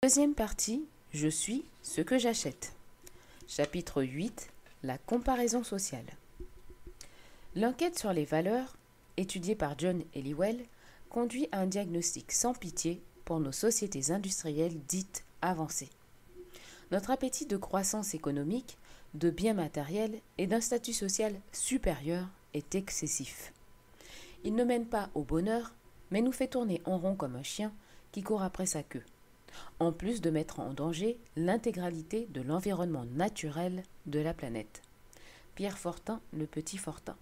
Deuxième partie, je suis ce que j'achète. Chapitre 8, la comparaison sociale. L'enquête sur les valeurs, étudiée par John Helliwell, conduit à un diagnostic sans pitié pour nos sociétés industrielles dites avancées. Notre appétit de croissance économique, de biens matériels et d'un statut social supérieur est excessif. Il ne mène pas au bonheur, mais nous fait tourner en rond comme un chien qui court après sa queue, en plus de mettre en danger l'intégralité de l'environnement naturel de la planète. Pierre Fortin, le petit Fortin.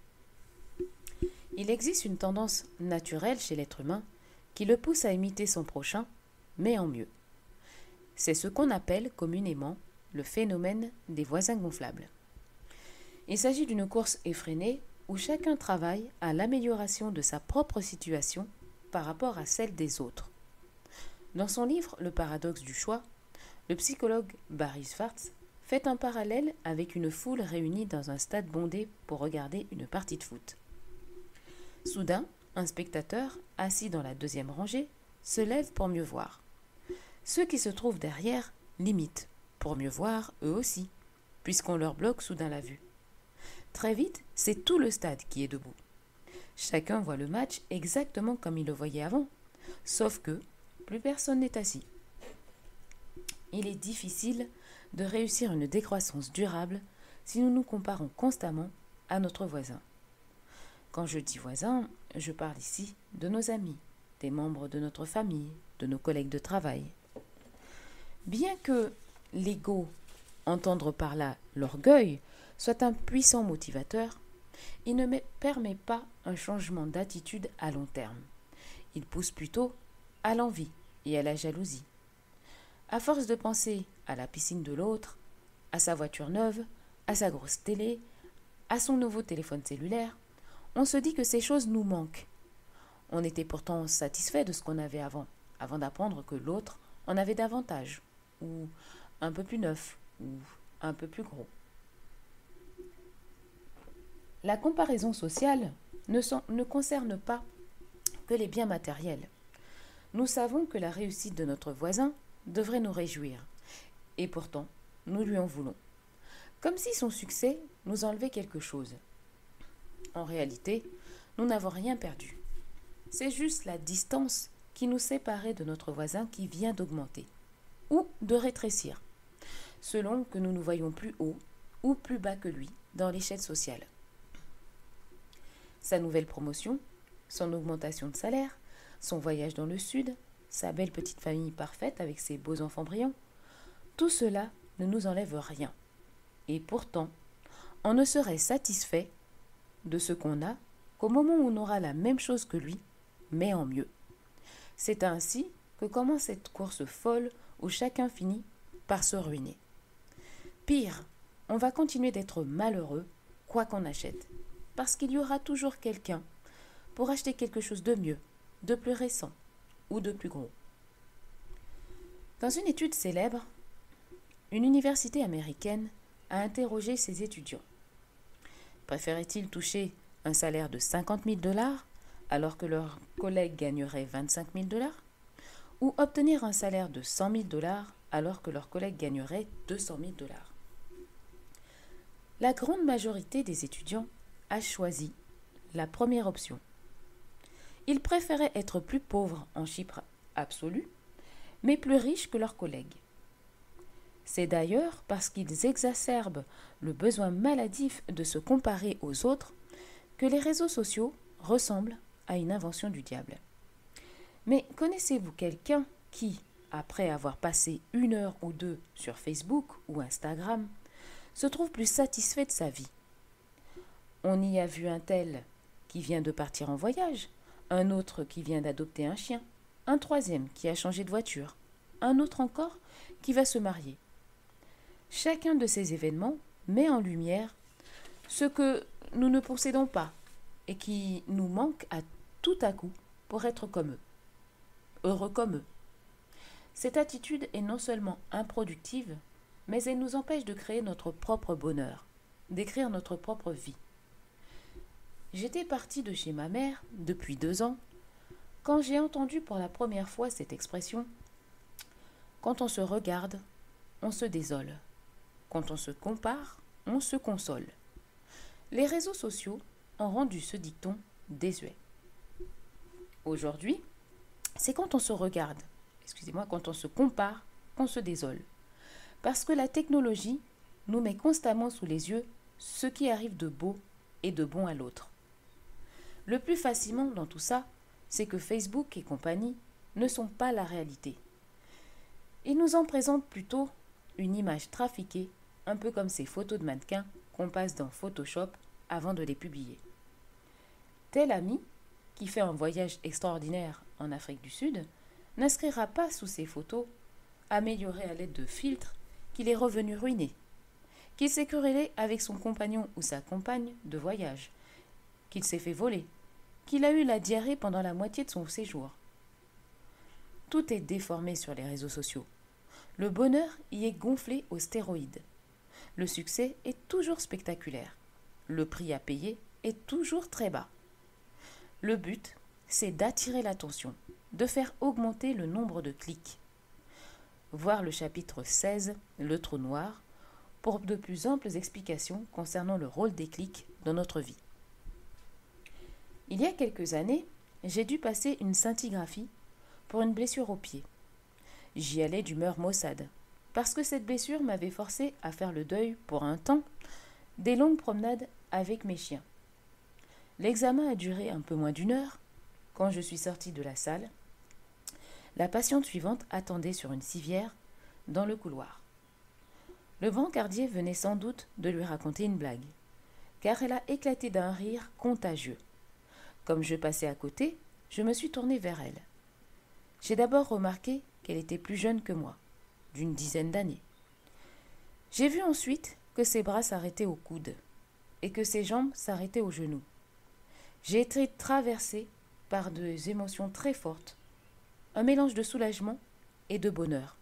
Il existe une tendance naturelle chez l'être humain qui le pousse à imiter son prochain, mais en mieux. C'est ce qu'on appelle communément le phénomène des voisins gonflables. Il s'agit d'une course effrénée où chacun travaille à l'amélioration de sa propre situation par rapport à celle des autres. Dans son livre Le paradoxe du choix, le psychologue Barry Schwartz fait un parallèle avec une foule réunie dans un stade bondé pour regarder une partie de foot. Soudain, un spectateur, assis dans la deuxième rangée, se lève pour mieux voir. Ceux qui se trouvent derrière l'imitent, pour mieux voir eux aussi, puisqu'on leur bloque soudain la vue. Très vite, c'est tout le stade qui est debout. Chacun voit le match exactement comme il le voyait avant, sauf que plus personne n'est assis. Il est difficile de réussir une décroissance durable si nous nous comparons constamment à notre voisin. Quand je dis voisin, je parle ici de nos amis, des membres de notre famille, de nos collègues de travail. Bien que l'ego, entendre par là l'orgueil, soit un puissant motivateur, il ne permet pas un changement d'attitude à long terme. Il pousse plutôt à l'envie et à la jalousie. À force de penser à la piscine de l'autre, à sa voiture neuve, à sa grosse télé, à son nouveau téléphone cellulaire, on se dit que ces choses nous manquent. On était pourtant satisfait de ce qu'on avait avant d'apprendre que l'autre en avait davantage, ou un peu plus neuf, ou un peu plus gros. La comparaison sociale ne concerne pas que les biens matériels. Nous savons que la réussite de notre voisin devrait nous réjouir, et pourtant, nous lui en voulons. Comme si son succès nous enlevait quelque chose. En réalité, nous n'avons rien perdu. C'est juste la distance qui nous séparait de notre voisin qui vient d'augmenter, ou de rétrécir, selon que nous nous voyons plus haut ou plus bas que lui dans l'échelle sociale. Sa nouvelle promotion, son augmentation de salaire, son voyage dans le sud, sa belle petite famille parfaite avec ses beaux enfants brillants, tout cela ne nous enlève rien. Et pourtant, on ne serait satisfait de ce qu'on a qu'au moment où on aura la même chose que lui, mais en mieux. C'est ainsi que commence cette course folle où chacun finit par se ruiner. Pire, on va continuer d'être malheureux quoi qu'on achète, parce qu'il y aura toujours quelqu'un pour acheter quelque chose de mieux, de plus récent ou de plus gros. Dans une étude célèbre, une université américaine a interrogé ses étudiants. Préféraient-ils toucher un salaire de 50 000 $ alors que leurs collègues gagneraient 25 000 $ ou obtenir un salaire de 100 000 $ alors que leurs collègues gagneraient 200 000 $. La grande majorité des étudiants a choisi la première option. Ils préféraient être plus pauvres en chiffres absolus, mais plus riches que leurs collègues. C'est d'ailleurs parce qu'ils exacerbent le besoin maladif de se comparer aux autres que les réseaux sociaux ressemblent à une invention du diable. Mais connaissez-vous quelqu'un qui, après avoir passé 1 heure ou 2 sur Facebook ou Instagram, se trouve plus satisfait de sa vie? On y a vu un tel qui vient de partir en voyage, un autre qui vient d'adopter un chien, un troisième qui a changé de voiture, un autre encore qui va se marier. Chacun de ces événements met en lumière ce que nous ne possédons pas et qui nous manque tout à coup pour être comme eux, heureux comme eux. Cette attitude est non seulement improductive, mais elle nous empêche de créer notre propre bonheur, d'écrire notre propre vie. J'étais partie de chez ma mère depuis 2 ans quand j'ai entendu pour la première fois cette expression Quand on se regarde, on se désole. Quand on se compare, on se console. Les réseaux sociaux ont rendu ce dicton désuet. Aujourd'hui, c'est quand on se regarde, quand on se compare, qu'on se désole. Parce que la technologie nous met constamment sous les yeux ce qui arrive de beau et de bon à l'autre. Le plus fascinant dans tout ça, c'est que Facebook et compagnie ne sont pas la réalité. Ils nous en présentent plutôt une image trafiquée, un peu comme ces photos de mannequins qu'on passe dans Photoshop avant de les publier. Tel ami, qui fait un voyage extraordinaire en Afrique du Sud, n'inscrira pas sous ses photos, améliorées à l'aide de filtres, qu'il est revenu ruiné, qu'il s'est querellé avec son compagnon ou sa compagne de voyage, qu'il s'est fait voler, qu'il a eu la diarrhée pendant la moitié de son séjour. Tout est déformé sur les réseaux sociaux. Le bonheur y est gonflé aux stéroïdes. Le succès est toujours spectaculaire. Le prix à payer est toujours très bas. Le but, c'est d'attirer l'attention, de faire augmenter le nombre de clics. Voir le chapitre 16, le trou noir, pour de plus amples explications concernant le rôle des clics dans notre vie. Il y a quelques années, j'ai dû passer une scintigraphie pour une blessure au pied. J'y allais d'humeur maussade, parce que cette blessure m'avait forcé à faire le deuil, pour un temps, des longues promenades avec mes chiens. L'examen a duré un peu moins d'1 heure. Quand je suis sortie de la salle, la patiente suivante attendait sur une civière dans le couloir. Le brancardier venait sans doute de lui raconter une blague, car elle a éclaté d'un rire contagieux. Comme je passais à côté, je me suis tournée vers elle. J'ai d'abord remarqué qu'elle était plus jeune que moi, d'une dizaine d'années. J'ai vu ensuite que ses bras s'arrêtaient au coude et que ses jambes s'arrêtaient aux genoux. J'ai été traversée par des émotions très fortes, un mélange de soulagement et de bonheur.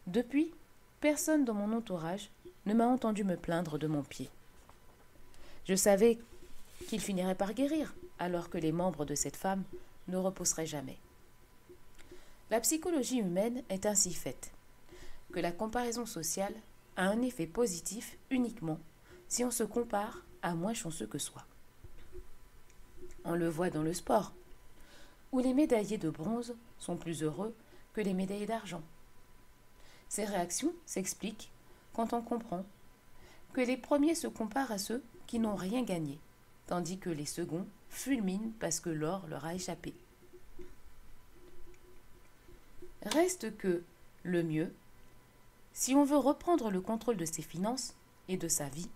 Depuis, personne dans mon entourage ne m'a entendu me plaindre de mon pied. Je savais qu'il finirait par guérir, alors que les membres de cette femme ne reposeraient jamais. La psychologie humaine est ainsi faite, que la comparaison sociale a un effet positif uniquement si on se compare à moins chanceux que soi. On le voit dans le sport, où les médaillés de bronze sont plus heureux que les médaillés d'argent. Ces réactions s'expliquent quand on comprend que les premiers se comparent à ceux qui n'ont rien gagné, tandis que les seconds fulminent parce que l'or leur a échappé. Reste que le mieux, si on veut reprendre le contrôle de ses finances et de sa vie,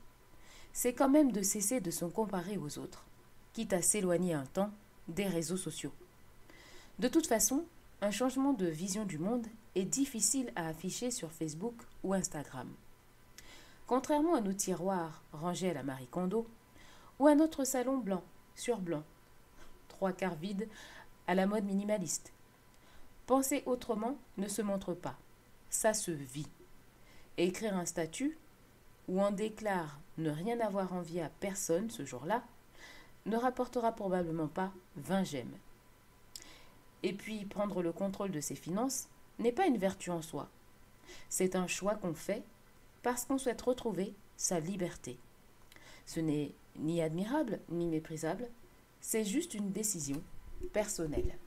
c'est quand même de cesser de se comparer aux autres, quitte à s'éloigner un temps des réseaux sociaux. De toute façon, un changement de vision du monde est difficile à afficher sur Facebook ou Instagram. Contrairement à nos tiroirs rangés à la Marie Kondo ou à notre salon blanc sur blanc, 3/4 vide à la mode minimaliste. Penser autrement ne se montre pas, ça se vit. Et écrire un statut où on déclare ne rien avoir envie à personne ce jour-là ne rapportera probablement pas 20 j'aime. Et puis, prendre le contrôle de ses finances n'est pas une vertu en soi. C'est un choix qu'on fait parce qu'on souhaite retrouver sa liberté. Ce n'est ni admirable ni méprisable, c'est juste une décision personnelle.